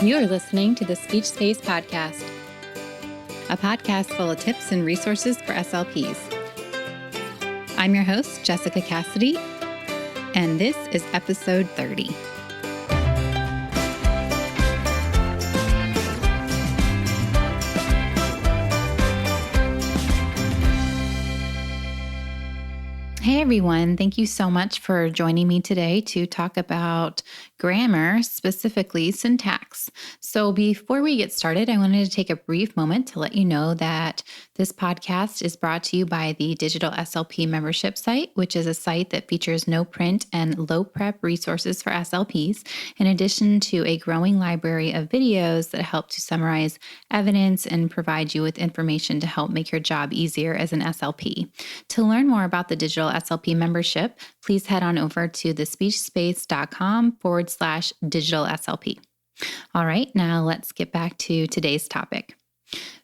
You are listening to the Speech Space Podcast, a podcast full of tips and resources for SLPs. I'm your host, Jessica Cassidy, and this is episode 30. Hey everyone, thank you so much for joining me today to talk about grammar, specifically syntax. So before we get started, I wanted to take a brief moment to let you know that this podcast is brought to you by the Digital SLP membership site, which is a site that features no print and low prep resources for SLPs, in addition to a growing library of videos that help to summarize evidence and provide you with information to help make your job easier as an SLP. To learn more about the Digital SLP membership, please head on over to thespeechspace.com/digital SLP. All right, now let's get back to today's topic.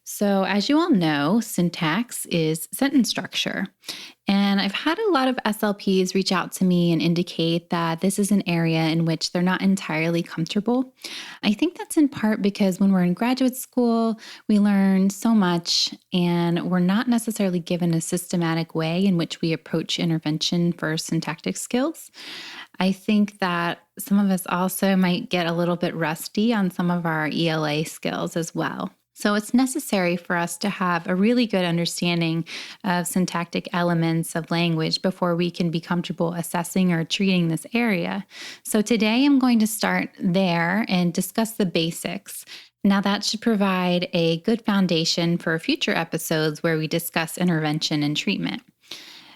So as you all know, syntax is sentence structure. And I've had a lot of SLPs reach out to me and indicate that this is an area in which they're not entirely comfortable. I think that's in part because when we're in graduate school, we learn so much and we're not necessarily given a systematic way in which we approach intervention for syntactic skills. I think that some of us also might get a little bit rusty on some of our ELA skills as well. So it's necessary for us to have a really good understanding of syntactic elements of language before we can be comfortable assessing or treating this area. So today I'm going to start there and discuss the basics. Now that should provide a good foundation for future episodes where we discuss intervention and treatment.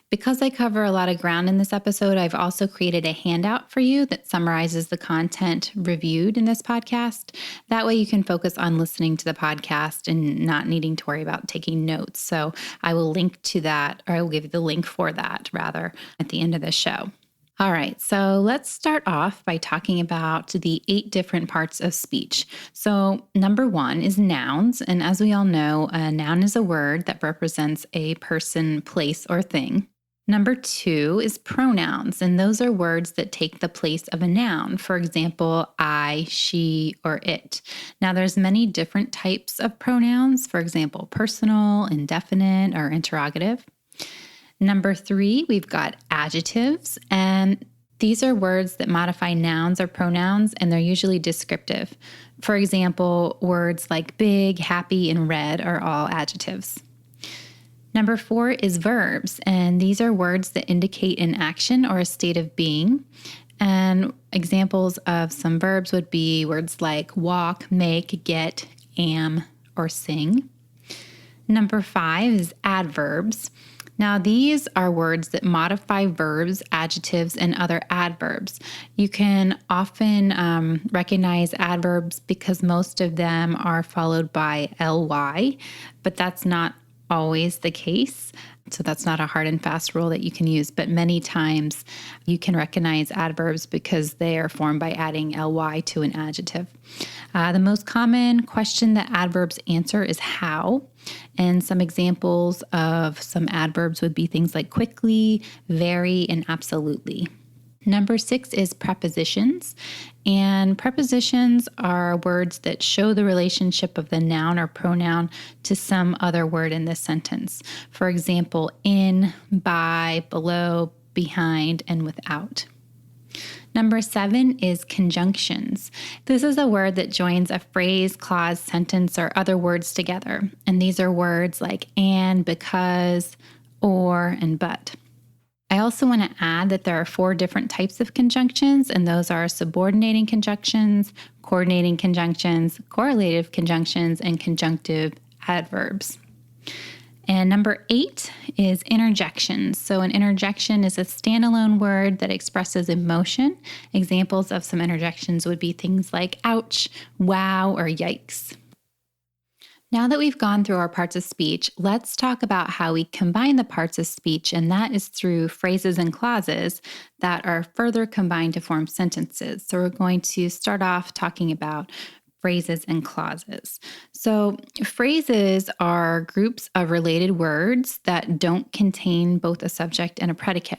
Because I cover a lot of ground in this episode, I've also created a handout for you that summarizes the content reviewed in this podcast. That way you can focus on listening to the podcast and not needing to worry about taking notes. So I will link to that, or I will give you the link for that, rather, at the end of the show. All right, so let's start off by talking about the 8 different parts of speech. So number 1 is nouns. And as we all know, a noun is a word that represents a person, place, or thing. Number 2 is pronouns, and those are words that take the place of a noun. For example, I, she, or it. Now, there's many different types of pronouns. For example, personal, indefinite, or interrogative. Number 3, we've got adjectives, and these are words that modify nouns or pronouns, and they're usually descriptive. For example, words like big, happy, and red are all adjectives. Number 4 is verbs, and these are words that indicate an action or a state of being. And examples of some verbs would be words like walk, make, get, am, or sing. Number 5 is adverbs. Now, these are words that modify verbs, adjectives, and other adverbs. You can often recognize adverbs because most of them are followed by ly, but that's not always the case. So that's not a hard and fast rule that you can use, but many times you can recognize adverbs because they are formed by adding ly to an adjective. The most common question that adverbs answer is how, and some examples of some adverbs would be things like quickly, very, and absolutely. Number 6 is prepositions, and prepositions are words that show the relationship of the noun or pronoun to some other word in this sentence. For example, in, by, below, behind, and without. Number 7 is conjunctions. This is a word that joins a phrase, clause, sentence, or other words together, and these are words like and, because, or, and but. I also want to add that there are 4 different types of conjunctions, and those are subordinating conjunctions, coordinating conjunctions, correlative conjunctions, and conjunctive adverbs. And number 8 is interjections. So an interjection is a standalone word that expresses emotion. Examples of some interjections would be things like ouch, wow, or yikes. Now that we've gone through our parts of speech, let's talk about how we combine the parts of speech, and that is through phrases and clauses that are further combined to form sentences. So we're going to start off talking about phrases and clauses. So phrases are groups of related words that don't contain both a subject and a predicate.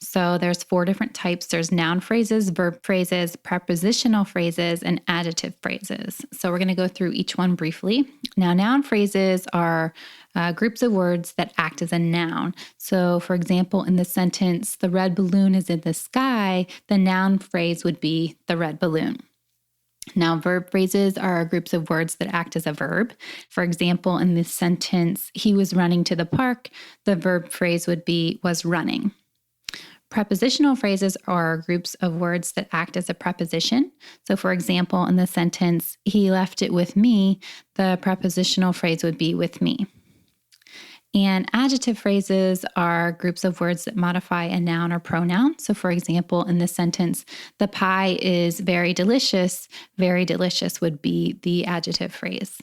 So there's 4 different types. There's noun phrases, verb phrases, prepositional phrases, and adjective phrases. So we're going to go through each one briefly. Now, noun phrases are groups of words that act as a noun. So for example, in the sentence, the red balloon is in the sky, the noun phrase would be the red balloon. Now, verb phrases are groups of words that act as a verb. For example, in this sentence, he was running to the park, the verb phrase would be was running. Prepositional phrases are groups of words that act as a preposition. So for example, in the sentence, he left it with me, the prepositional phrase would be with me. And adjective phrases are groups of words that modify a noun or pronoun. So for example, in this sentence, the pie is very delicious would be the adjective phrase.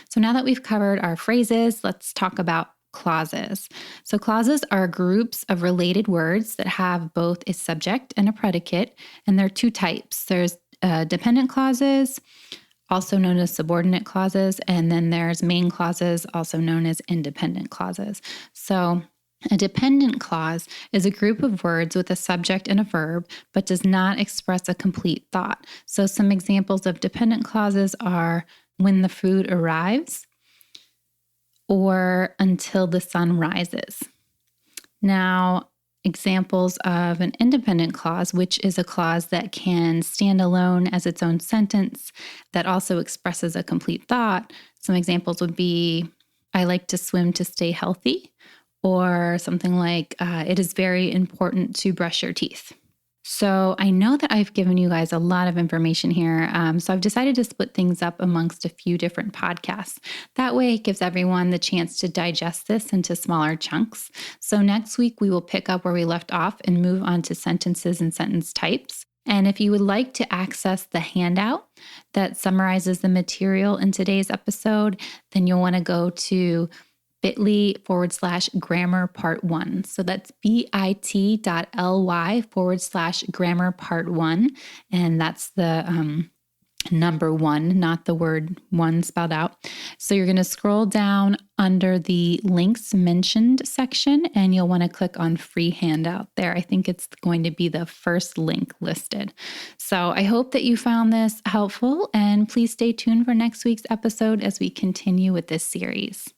So now that we've covered our phrases, let's talk about clauses. So clauses are groups of related words that have both a subject and a predicate, and there are 2 types. There's dependent clauses, also known as subordinate clauses, and then there's main clauses, also known as independent clauses. So a dependent clause is a group of words with a subject and a verb, but does not express a complete thought. So some examples of dependent clauses are when the food arrives or until the sun rises. Now, examples of an independent clause, which is a clause that can stand alone as its own sentence that also expresses a complete thought. Some examples would be, I like to swim to stay healthy, or something like, it is very important to brush your teeth. So I know that I've given you guys a lot of information here. So I've decided to split things up amongst a few different podcasts. That way it gives everyone the chance to digest this into smaller chunks. So next week we will pick up where we left off and move on to sentences and sentence types. And if you would like to access the handout that summarizes the material in today's episode, then you'll want to go to bit.ly/grammar part 1. So that's bit.ly/grammar part 1. And that's the number 1, not the word 1 spelled out. So you're going to scroll down under the links mentioned section, and you'll want to click on free handout there. I think it's going to be the first link listed. So I hope that you found this helpful, and please stay tuned for next week's episode as we continue with this series.